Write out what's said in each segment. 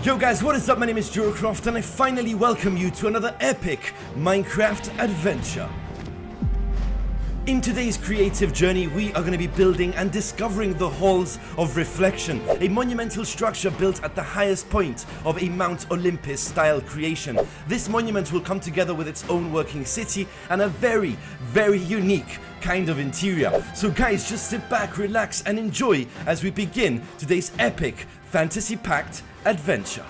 Yo guys, what is up? My name is Duracroft and I finally welcome you to another epic Minecraft adventure. In today's creative journey, we are going to be building and discovering the Halls of Reflection, a monumental structure built at the highest point of a Mount Olympus style creation. This monument will come together with its own working city and a very, very unique kind of interior. So guys, just sit back, relax and enjoy as we begin today's epic fantasy-packed adventure.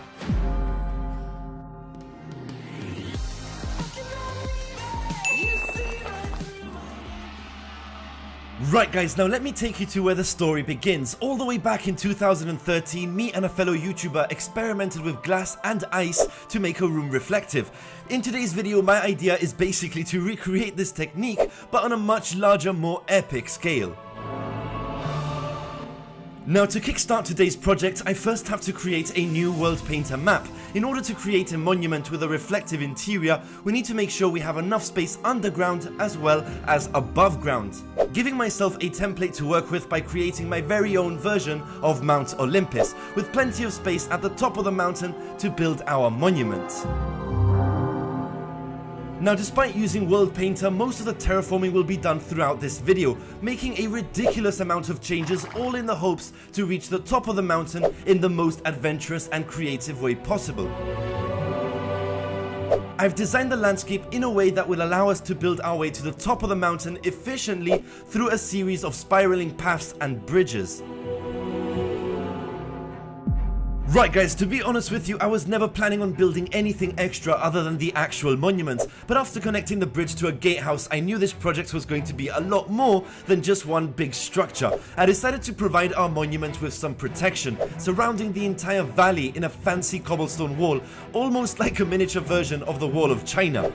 Right guys, now let me take you to where the story begins. All the way back in 2013, me and a fellow YouTuber experimented with glass and ice to make a room reflective. In today's video, my idea is basically to recreate this technique, but on a much larger, more epic scale. Now to kickstart today's project, I first have to create a new world painter map. In order to create a monument with a reflective interior, we need to make sure we have enough space underground as well as above ground. Giving myself a template to work with by creating my very own version of Mount Olympus, with plenty of space at the top of the mountain to build our monument. Now despite using World Painter, most of the terraforming will be done throughout this video, making a ridiculous amount of changes, all in the hopes to reach the top of the mountain in the most adventurous and creative way possible. I've designed the landscape in a way that will allow us to build our way to the top of the mountain efficiently through a series of spiraling paths and bridges. Right guys, to be honest with you, I was never planning on building anything extra other than the actual monument, but after connecting the bridge to a gatehouse, I knew this project was going to be a lot more than just one big structure. I decided to provide our monument with some protection, surrounding the entire valley in a fancy cobblestone wall, almost like a miniature version of the Wall of China.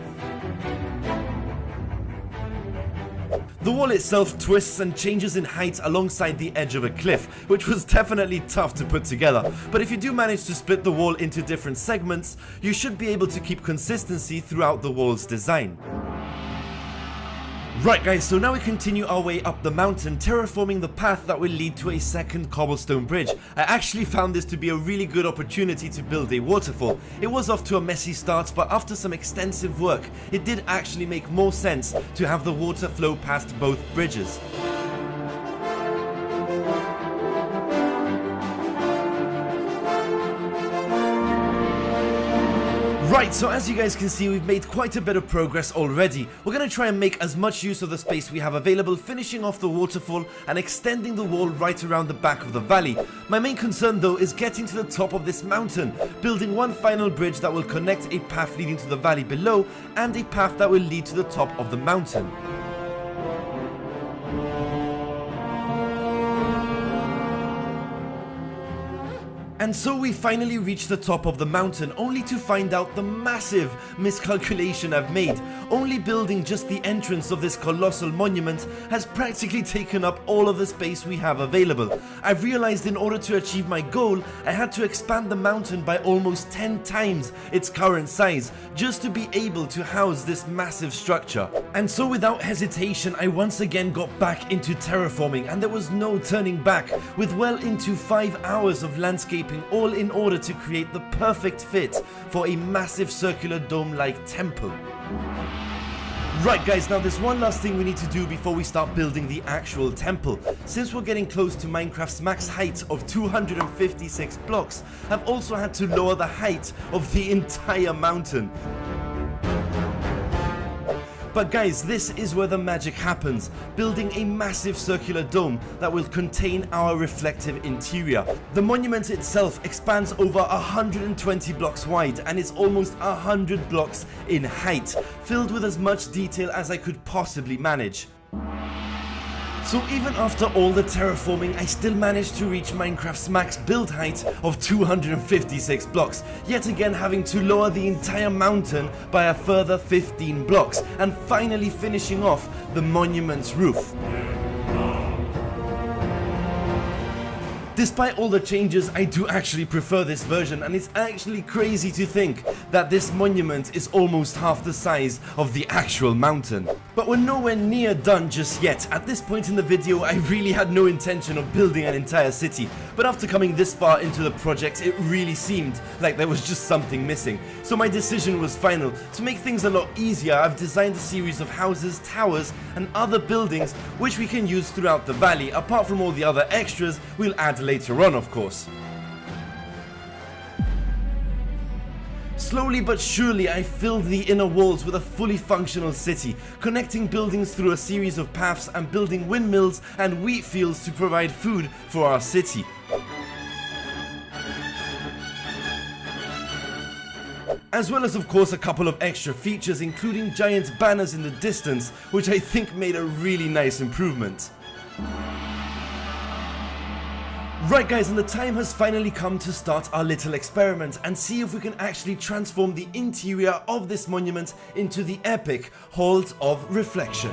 The wall itself twists and changes in height alongside the edge of a cliff, which was definitely tough to put together, but if you do manage to split the wall into different segments, you should be able to keep consistency throughout the wall's design. Right guys, so now we continue our way up the mountain, terraforming the path that will lead to a second cobblestone bridge. I actually found this to be a really good opportunity to build a waterfall. It was off to a messy start, but after some extensive work, it did actually make more sense to have the water flow past both bridges. Right, so as you guys can see, we've made quite a bit of progress already. We're going to try and make as much use of the space we have available, finishing off the waterfall and extending the wall right around the back of the valley. My main concern though is getting to the top of this mountain, building one final bridge that will connect a path leading to the valley below and a path that will lead to the top of the mountain. And so we finally reach the top of the mountain, only to find out the massive miscalculation I've made. Only building just the entrance of this colossal monument has practically taken up all of the space we have available. I've realized in order to achieve my goal, I had to expand the mountain by almost 10 times its current size, just to be able to house this massive structure. And so without hesitation, I once again got back into terraforming, and there was no turning back, with well into 5 hours of landscaping, all in order to create the perfect fit for a massive circular dome-like temple. Right guys, now there's one last thing we need to do before we start building the actual temple. Since we're getting close to Minecraft's max height of 256 blocks, I've also had to lower the height of the entire mountain. But guys, this is where the magic happens, building a massive circular dome that will contain our reflective interior. The monument itself expands over 120 blocks wide and is almost 100 blocks in height, filled with as much detail as I could possibly manage. So even after all the terraforming, I still managed to reach Minecraft's max build height of 256 blocks, yet again having to lower the entire mountain by a further 15 blocks, and finally finishing off the monument's roof. Despite all the changes, I do actually prefer this version, and it's actually crazy to think that this monument is almost half the size of the actual mountain. But we're nowhere near done just yet. At this point in the video, I really had no intention of building an entire city, but after coming this far into the project, it really seemed like there was just something missing. So my decision was final. To make things a lot easier, I've designed a series of houses, towers, and other buildings which we can use throughout the valley, apart from all the other extras we'll add later on, of course. Slowly but surely, I filled the inner walls with a fully functional city, connecting buildings through a series of paths and building windmills and wheat fields to provide food for our city. As well as, of course, a couple of extra features, including giant banners in the distance, which I think made a really nice improvement. Right guys, and the time has finally come to start our little experiment and see if we can actually transform the interior of this monument into the epic Halls of Reflection.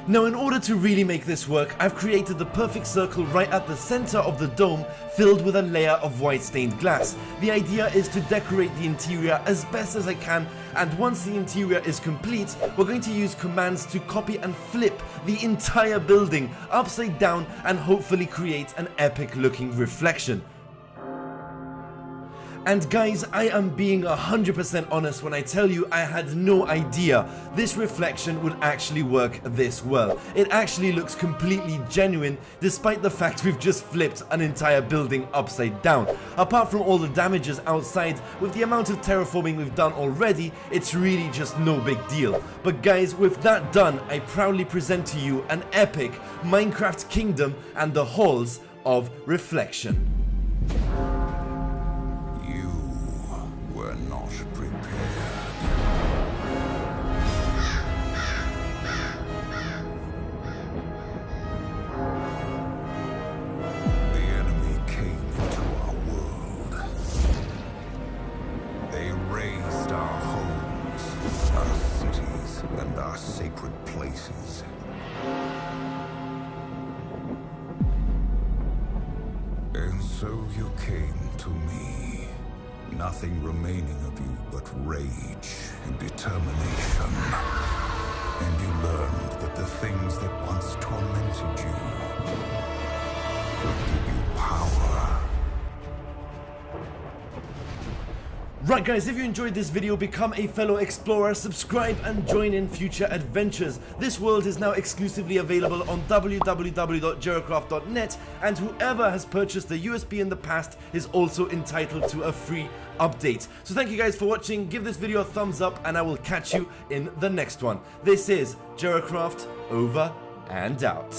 Now, in order to really make this work, I've created the perfect circle right at the center of the dome, filled with a layer of white stained glass. The idea is to decorate the interior as best as I can, and once the interior is complete, we're going to use commands to copy and flip the entire building upside down and hopefully create an epic looking reflection. And guys, I am being 100% honest when I tell you I had no idea this reflection would actually work this well. It actually looks completely genuine, despite the fact we've just flipped an entire building upside down. Apart from all the damages outside, with the amount of terraforming we've done already, it's really just no big deal. But guys, with that done, I proudly present to you an epic Minecraft kingdom and the Halls of Reflection. Sacred places. And so you came to me, nothing remaining of you but rage and determination. And you learned that the things that once tormented you could give you power. Right guys, if you enjoyed this video, become a fellow explorer, subscribe and join in future adventures. This world is now exclusively available on www.jerocraft.net, and whoever has purchased the USB in the past is also entitled to a free update. So thank you guys for watching, give this video a thumbs up, and I will catch you in the next one. This is Jerocraft, over and out.